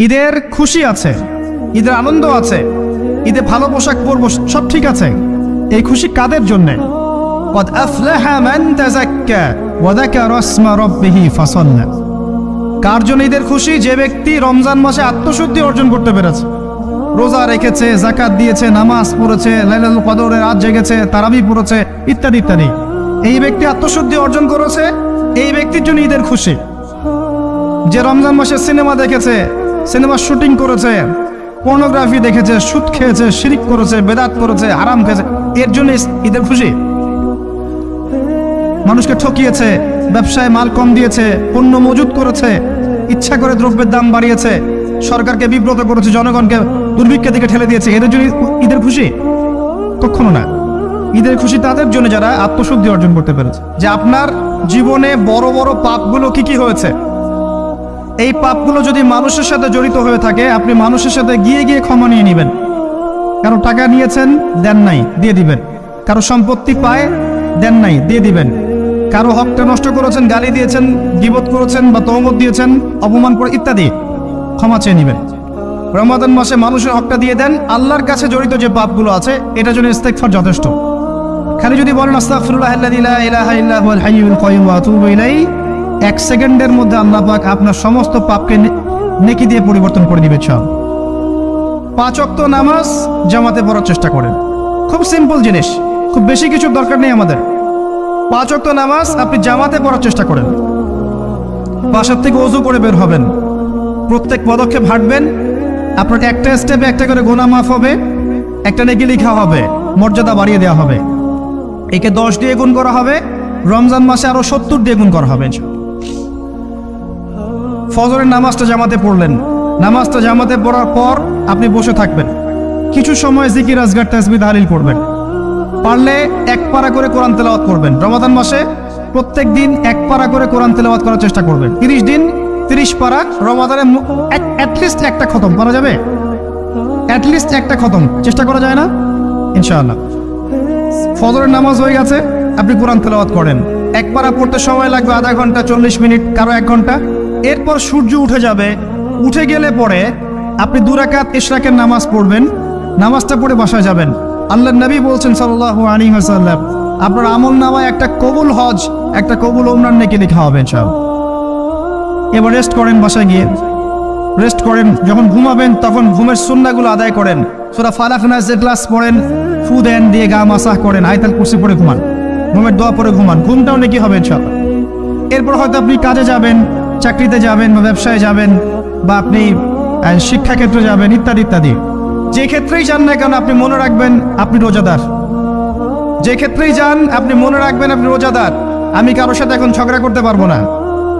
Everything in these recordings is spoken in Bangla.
ঈদের খুশি আছে, ঈদের আনন্দ আছে, ঈদে ভালো পোশাক পরবো, সব ঠিক আছে। এই খুশি কাদের জন্যে? قد أفلح من تزكى وذكر اسم ربه فصلى। কার জন্য ঈদের খুশি? যে ব্যক্তি রমজান মাসে আত্মশুদ্ধি অর্জন করতে পেরেছে, রোজা রেখেছে, যাকাত দিয়েছে, নামাজ পড়েছে, লাইলাতুল কদরের রাত জেগেছে, তারাবি পড়েছে, ইত্যাদি ইত্যাদি। এই ব্যক্তি আত্মশুদ্ধি অর্জন করেছে, এই ব্যক্তির জন্য ঈদের খুশি। যে রমজান মাসে সিনেমা দেখেছে, সিনেমা শুটিং করেছে, পর্নোগ্রাফি দেখেছে, সুদ খেয়েছে, শিরিক করেছে, বেদাত করেছে, হারাম খেয়েছে, এর জন্য ঈদের খুশি। মানুষকে ঠকিয়েছে, ব্যবসায় মাল কম দিয়েছে, পণ্য মজুত করেছে, ইচ্ছা করে দ্রব্যের দাম বাড়িয়েছে, সরকারকে বিব্রত করেছে, জনগণকে দুর্ভিক্ষের দিকে ঠেলে দিয়েছে, এদের জন্য ঈদের খুশি? কখনো না। ঈদের খুশি তাদের জন্য যারা আত্মশুদ্ধি অর্জন করতে পেরেছে। যে আপনার জীবনে বড় বড় পাপগুলো কি কি হয়েছে, এই পাপগুলো যদি মানুষের সাথে জড়িত হয়ে থাকে, আপনি মানুষের সাথে গিয়ে গিয়ে ক্ষমা নিয়ে নেবেন। কারো টাকা নিয়েছেন, দেন নাই, দিয়ে দিবেন। কারো সম্পত্তি পায়, দেন নাই, দিয়ে দিবেন। কারো হকটা নষ্ট করেছেন, গালি দিয়েছেন, গীবত করেছেন বা তহমত দিয়েছেন, অপমান করে ইত্যাদি, ক্ষমা চেয়ে নেবেন। রমাদান মাসে মানুষের হকটা দিয়ে দেন। আল্লাহর কাছে জড়িত যে পাপগুলো আছে, এটার জন্য ইস্তেগফার যথেষ্ট। খালি যদি বলেন আস্তাগফিরুল্লাহাল্লাযী লা ইলাহা ইল্লা হুয়াল হাইয়ুল কাইয়্যুম ওয়া আতুবু ইলাইহি, 1 সেকেন্ডের মধ্যে আল্লাহ পাক আপনার সমস্ত পাপকে নেকি দিয়ে পরিবর্তন করে দিবে। 5 ওয়াক্ত নামাজ জামাতে পড়ার চেষ্টা করেন। খুব সিম্পল জিনিস, খুব বেশি কিছু দরকার নেই আমাদের। 5 ওয়াক্ত নামাজ আপনি জামাতে পড়ার চেষ্টা করেন। বাসার থেকে ওযু করে বের হবেন, প্রত্যেক পদক্ষেপ হাঁটবেন, আপনার একটা স্টেপে একটা করে গুনাহ মাফ হবে, একটা নেকি লেখা হবে, মর্যাদা বাড়িয়ে দেওয়া হবে। একে 10 দিয়ে গুণ করা হবে, রমজান মাসে আরো 70 দিয়ে গুণ করা হবে। ফজরের নামাজটা জামাতে পড়লেন, নামাজটা জামাতে পড়ার পর আপনি বসে থাকবেন, কিছু সময় জিকির আজগার তাসবিহ তাহলিল করবেন। পারলে 1 পারা করে কোরআন তেলাওয়াত করবেন। রমাদান মাসে প্রত্যেক দিন 1 পারা করে কোরআন তেলাওয়াত করার চেষ্টা করবেন। 30 দিন 30 পারা। রমাদানে অ্যাটলিস্ট একটা খতম করা যাবে, অ্যাটলিস্ট একটা খতম চেষ্টা করা যায় না? ইনশাআল্লাহ। ফজরের নামাজ হয়ে গেছে, আপনি কোরআন তেলাওয়াত করেন। 1 পারা পড়তে সময় লাগবে আধা ঘন্টা, 40 মিনিট, কারো 1 ঘন্টা। এরপর সূর্য উঠে যাবে, উঠে গেলে পরে আপনি 2 রাকাত ইশরাকের নামাজ পড়বেন। নামাজটা পড়ে বাসায় যাবেন। আল্লাহর নবী বলছেন সাল্লাল্লাহু আলাইহি ওয়াসাল্লাম, আপনার আমল নামায় একটা কবুল হজ, একটা কবুল উমরার নেকি লেখা হবে ইনশাআল্লাহ। এবার রেস্ট করেন, বাসায় গিয়ে রেস্ট করেন। যখন ঘুমাবেন তখন ঘুমের সুন্নাহগুলো আদায় করেন। সূরা ফালাক নাস ইখলাস পড়েন, ফু দেন, দিয়ে গা মাসাহ করেন, আয়াতুল কুরসি পড়ে ঘুমান, ঘুমের দোয়া পড়ে ঘুমান। ঘুমটাও নেকি হবে ইনশাআল্লাহ। এরপর হয়তো আপনি কাজে যাবেন, চাকরিতে যাবেন বা ব্যবসায় যাবেন, বা আপনি শিক্ষাক্ষেত্রে যাবেন, ইত্যাদি ইত্যাদি। যে ক্ষেত্রেই যান না কেন আপনি মনে রাখবেন আপনি রোজাদার। যে ক্ষেত্রেই যান আপনি মনে রাখবেন আপনি রোজাদার। আমি কারোর সাথে এখন ঝগড়া করতে পারবো না,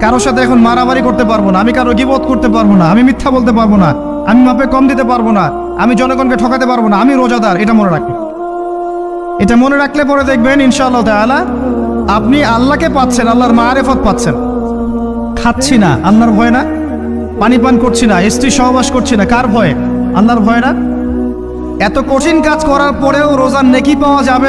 কারোর সাথে এখন মারামারি করতে পারবো না, আমি কারো গীবত করতে পারবো না, আমি মিথ্যা বলতে পারবো না, আমি মাপে কম দিতে পারবো না, আমি জনগণকে ঠকাতে পারবো না, আমি রোজাদার। এটা মনে রাখবেন। এটা মনে রাখলে পরে দেখবেন ইনশাআল্লাহ তাআলা আপনি আল্লাহকে পাচ্ছেন, আল্লাহর মারিফত পাচ্ছেন। খাচ্ছি না, আল্লাহর ভয় না? পানি পান করছি না, স্ত্রী সহবাস করছি না, কার ভয়ে? আল্লাহর ভয় না? এত কঠিন কাজ করার পরেও রোজার নেকি পাওয়া যাবে না।